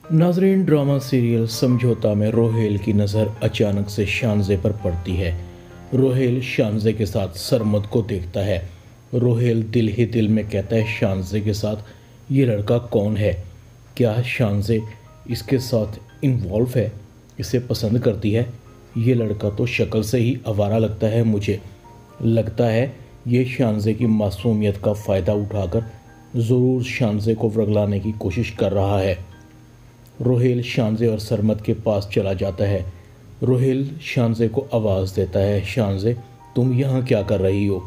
नाजरीन, drama serial समझौता में रोहेल की नज़र अचानक से शानजे पर पड़ती है। रोहेल शानजे के साथ सरमद को देखता है। रोहेल दिल ही दिल में कहता है शानजे के साथ ये लड़का कौन है? क्या शानजे इसके साथ इन्वॉल्व है, इसे पसंद करती है? ये लड़का तो शक्ल से ही आवारा लगता है। मुझे लगता है ये शानजे की मासूमियत का फ़ायदा उठाकर ज़रूर शानजे को वरगलाने की कोशिश कर रहा है। रोहेल शानजे और सरमद के पास चला जाता है। रोहेल शानजे को आवाज़ देता है, शानजे तुम यहाँ क्या कर रही हो?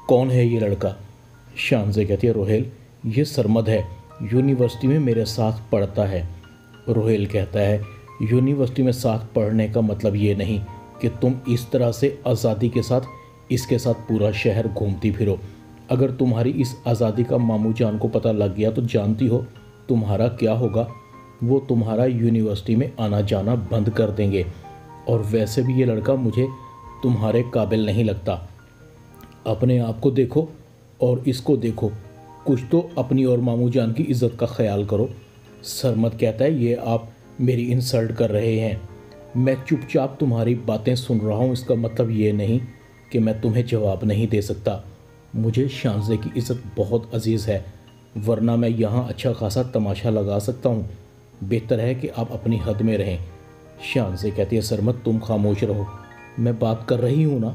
कौन है ये लड़का? शानजे कहती है, रोहेल ये सरमद है, यूनिवर्सिटी में मेरे साथ पढ़ता है। रोहेल कहता है, यूनिवर्सिटी में साथ पढ़ने का मतलब ये नहीं कि तुम इस तरह से आज़ादी के साथ इसके साथ पूरा शहर घूमती फिरो। अगर तुम्हारी इस आज़ादी का मामू जान को पता लग गया तो जानती हो तुम्हारा क्या होगा? वो तुम्हारा यूनिवर्सिटी में आना जाना बंद कर देंगे। और वैसे भी ये लड़का मुझे तुम्हारे काबिल नहीं लगता। अपने आप को देखो और इसको देखो, कुछ तो अपनी और मामू जान की इज्जत का ख्याल करो। सरमद कहता है, ये आप मेरी इंसल्ट कर रहे हैं। मैं चुपचाप तुम्हारी बातें सुन रहा हूँ, इसका मतलब ये नहीं कि मैं तुम्हें जवाब नहीं दे सकता। मुझे शानजे की इज़्ज़त बहुत अजीज़ है, वरना मैं यहाँ अच्छा खासा तमाशा लगा सकता हूँ। बेहतर है कि आप अपनी हद में रहें। शानजे कहती है, सरमद तुम खामोश रहो, मैं बात कर रही हूँ ना।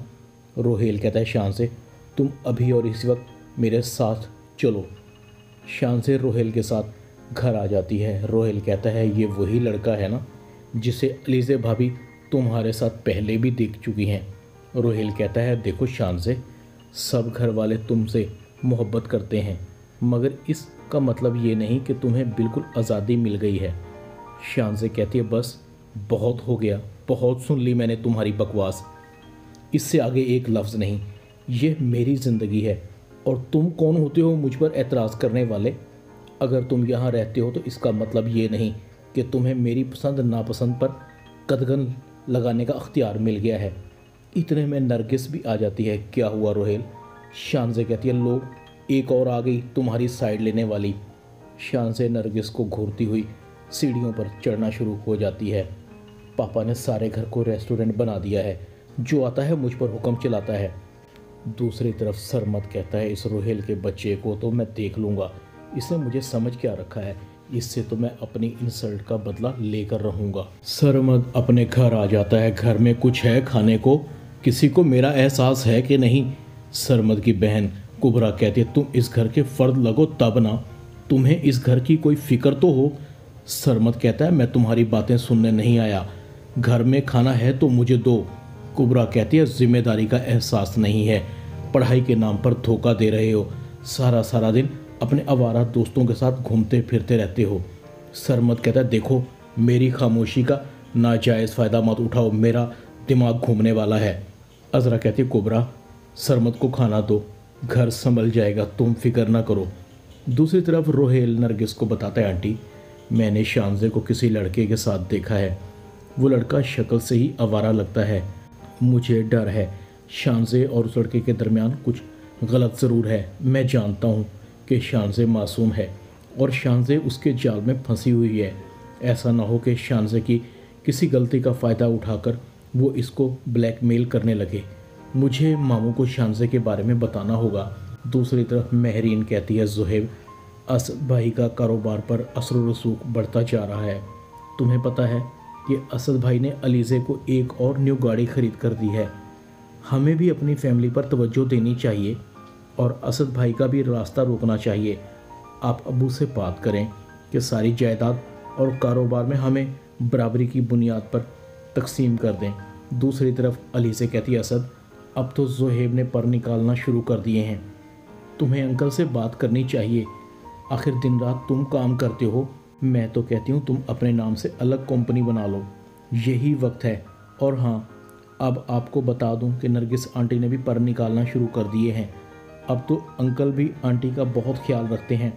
रोहेल कहता है, शानजे तुम अभी और इसी वक्त मेरे साथ चलो। शानजे रोहेल के साथ घर आ जाती है। रोहेल कहता है, ये वही लड़का है ना जिसे अलीज़े भाभी तुम्हारे साथ पहले भी देख चुकी हैं। रोहेल कहता है, देखो शानजे, सब घर वाले तुमसे मोहब्बत करते हैं, मगर इसका मतलब ये नहीं कि तुम्हें बिल्कुल आज़ादी मिल गई है। शानजे कहती है, बस बहुत हो गया, बहुत सुन ली मैंने तुम्हारी बकवास, इससे आगे एक लफ्ज़ नहीं। ये मेरी ज़िंदगी है और तुम कौन होते हो मुझ पर एतराज़ करने वाले? अगर तुम यहाँ रहते हो तो इसका मतलब ये नहीं कि तुम्हें मेरी पसंद नापसंद पर कदगन लगाने का अख्तियार मिल गया है। इतने में नरगिस भी आ जाती है। क्या हुआ रोहेल? शानजे कहती है, लोग एक और आ गई तुम्हारी साइड लेने वाली। शानजे नरगिस को घूरती हुई सीढ़ियों पर चढ़ना शुरू हो जाती है। पापा ने सारे घर को रेस्टोरेंट बना दिया है, जो आता है मुझ पर हुक्म चलाता है। दूसरी तरफ सरमद कहता है, इस रोहेल के बच्चे को तो मैं देख लूँगा, इसने मुझे समझ क्या रखा है, इससे तो मैं अपनी इंसल्ट का बदला लेकर रहूँगा। सरमद अपने घर आ जाता है। घर में कुछ है खाने को? किसी को मेरा एहसास है कि नहीं? सरमद की बहन कुबरा कहती है, तुम इस घर के फर्द लगो तब ना, तुम्हें इस घर की कोई फिक्र तो हो। सरमद कहता है, मैं तुम्हारी बातें सुनने नहीं आया, घर में खाना है तो मुझे दो। कुबरा कहती है, जिम्मेदारी का एहसास नहीं है, पढ़ाई के नाम पर धोखा दे रहे हो, सारा सारा दिन अपने आवारा दोस्तों के साथ घूमते फिरते रहते हो। सरमद कहता है, देखो मेरी खामोशी का नाजायज़ फ़ायदा मत उठाओ, मेरा दिमाग घूमने वाला है। अजरा कहती है, कुबरा सरमद को खाना दो, घर संभल जाएगा, तुम फिक्र ना करो। दूसरी तरफ रोहेल नरगिस को बताता है, आंटी मैंने शानजे को किसी लड़के के साथ देखा है, वो लड़का शक्ल से ही आवारा लगता है। मुझे डर है शानजे और उस लड़के के दरमियान कुछ गलत ज़रूर है। मैं जानता हूँ कि शानजे मासूम है और शानजे उसके जाल में फंसी हुई है। ऐसा ना हो कि शानजे की किसी गलती का फ़ायदा उठाकर वो इसको ब्लैकमेल करने लगे। मुझे मामू को शानजे के बारे में बताना होगा। दूसरी तरफ महरीन कहती है, ज़ुहैब असद भाई का कारोबार पर असर रसूख बढ़ता जा रहा है। तुम्हें पता है कि असद भाई ने अलीज़े को एक और न्यू गाड़ी ख़रीद कर दी है। हमें भी अपनी फैमिली पर तवज्जो देनी चाहिए और असद भाई का भी रास्ता रोकना चाहिए। आप अबू से बात करें कि सारी जायदाद और कारोबार में हमें बराबरी की बुनियाद पर तकसीम कर दें। दूसरी तरफ अलीज़े कहती है, असद अब तो ज़ुहैब ने पर निकालना शुरू कर दिए हैं, तुम्हें अंकल से बात करनी चाहिए। आखिर दिन रात तुम काम करते हो, मैं तो कहती हूँ तुम अपने नाम से अलग कंपनी बना लो, यही वक्त है। और हाँ, अब आपको बता दूँ कि नरगिस आंटी ने भी पर निकालना शुरू कर दिए हैं। अब तो अंकल भी आंटी का बहुत ख्याल रखते हैं,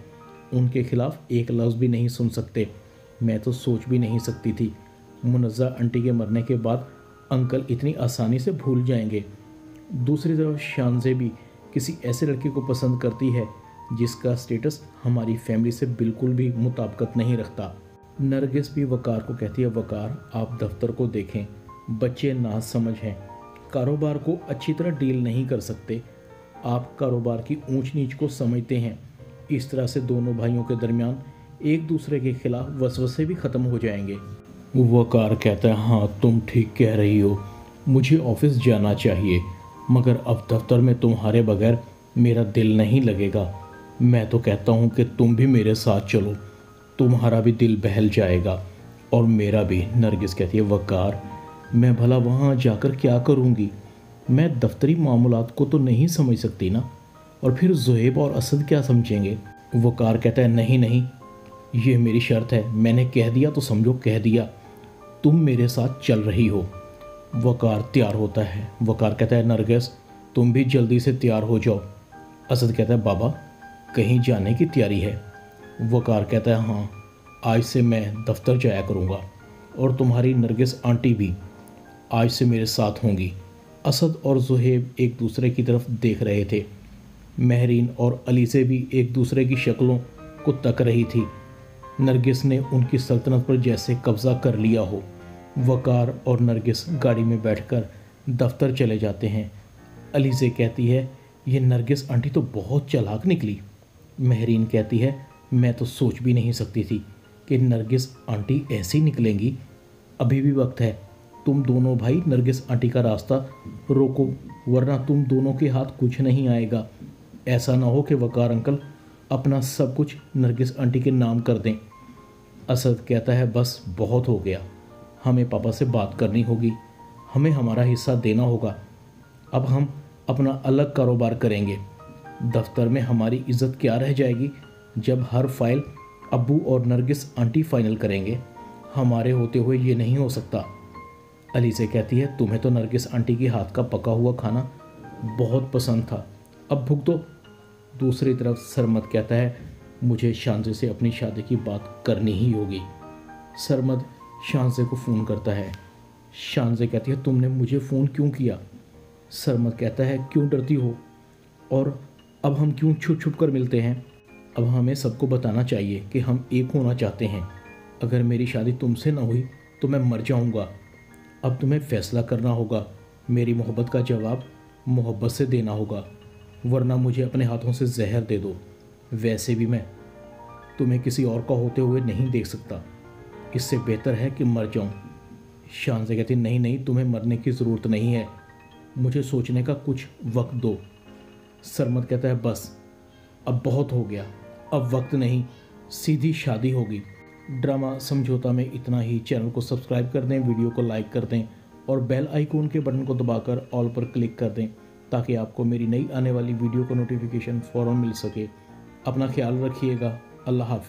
उनके खिलाफ एक लफ्ज़ भी नहीं सुन सकते। मैं तो सोच भी नहीं सकती थी मुनज़्ज़ा आंटी के मरने के बाद अंकल इतनी आसानी से भूल जाएंगे। दूसरी तरफ शानजे भी किसी ऐसे लड़के को पसंद करती है जिसका स्टेटस हमारी फैमिली से बिल्कुल भी मुताबिकत नहीं रखता। नरगिस भी वकार को कहती है, वकार आप दफ्तर को देखें, बच्चे ना समझ हैं, कारोबार को अच्छी तरह डील नहीं कर सकते, आप कारोबार की ऊंच नीच को समझते हैं। इस तरह से दोनों भाइयों के दरमियान एक दूसरे के खिलाफ वसवसे भी ख़त्म हो जाएंगे। वकार कहता है, हाँ तुम ठीक कह रही हो, मुझे ऑफिस जाना चाहिए, मगर अब दफ्तर में तुम्हारे बगैर मेरा दिल नहीं लगेगा। मैं तो कहता हूँ कि तुम भी मेरे साथ चलो, तुम्हारा भी दिल बहल जाएगा और मेरा भी। नरगिस कहती है, वकार मैं भला वहाँ जाकर क्या करूँगी, मैं दफ्तरी मामूलात को तो नहीं समझ सकती ना, और फिर ज़ुहैब और असद क्या समझेंगे। वकार कहता है, नहीं नहीं, ये मेरी शर्त है, मैंने कह दिया तो समझो कह दिया, तुम मेरे साथ चल रही हो। वकार तैयार होता है। वकार कहता है, नरगिस तुम भी जल्दी से तैयार हो जाओ। असद कहता है, बाबा कहीं जाने की तैयारी है। वकार कहता है, हाँ आज से मैं दफ्तर जाया करूँगा और तुम्हारी नरगिस आंटी भी आज से मेरे साथ होंगी। असद और ज़ुहैब एक दूसरे की तरफ देख रहे थे। महरीन और अली से भी एक दूसरे की शक्लों को तक रही थी। नरगिस ने उनकी सल्तनत पर जैसे कब्ज़ा कर लिया हो। वकार और नरगिस गाड़ी में बैठकर दफ्तर चले जाते हैं। अली से कहती है, ये नरगिस आंटी तो बहुत चालाक निकली। महरीन कहती है, मैं तो सोच भी नहीं सकती थी कि नरगिस आंटी ऐसी निकलेंगी। अभी भी वक्त है, तुम दोनों भाई नरगिस आंटी का रास्ता रोको, वरना तुम दोनों के हाथ कुछ नहीं आएगा। ऐसा ना हो कि वकार अंकल अपना सब कुछ नरगिस आंटी के नाम कर दें। असद कहता है, बस बहुत हो गया, हमें पापा से बात करनी होगी, हमें हमारा हिस्सा देना होगा। अब हम अपना अलग कारोबार करेंगे। दफ्तर में हमारी इज्जत क्या रह जाएगी जब हर फाइल अब्बू और नरगिस आंटी फाइनल करेंगे। हमारे होते हुए ये नहीं हो सकता। अली से कहती है, तुम्हें तो नरगिस आंटी के हाथ का पका हुआ खाना बहुत पसंद था, अब भुग दो। दूसरी तरफ सरमद कहता है, मुझे शांजे से अपनी शादी की बात करनी ही होगी। सरमद शांजे को फ़ोन करता है। शांजे कहती है, तुमने मुझे फ़ोन क्यों किया। सरमद कहता है, क्यों डरती हो, और अब हम क्यों छुप छुप कर मिलते हैं। अब हमें सबको बताना चाहिए कि हम एक होना चाहते हैं। अगर मेरी शादी तुमसे ना हुई तो मैं मर जाऊंगा। अब तुम्हें फैसला करना होगा, मेरी मोहब्बत का जवाब मोहब्बत से देना होगा, वरना मुझे अपने हाथों से जहर दे दो। वैसे भी मैं तुम्हें किसी और का होते हुए नहीं देख सकता, इससे बेहतर है कि मर जाऊं। शांजे कहती, नहीं नहीं, तुम्हें मरने की ज़रूरत नहीं है, मुझे सोचने का कुछ वक्त दो। सरमद कहता है, बस अब बहुत हो गया, अब वक्त नहीं, सीधी शादी होगी। ड्रामा समझौता में इतना ही। चैनल को सब्सक्राइब कर दें, वीडियो को लाइक कर दें और बेल आइकॉन के बटन को दबाकर ऑल पर क्लिक कर दें ताकि आपको मेरी नई आने वाली वीडियो का नोटिफिकेशन फ़ौरन मिल सके। अपना ख्याल रखिएगा। अल्लाह हाफ़िज़।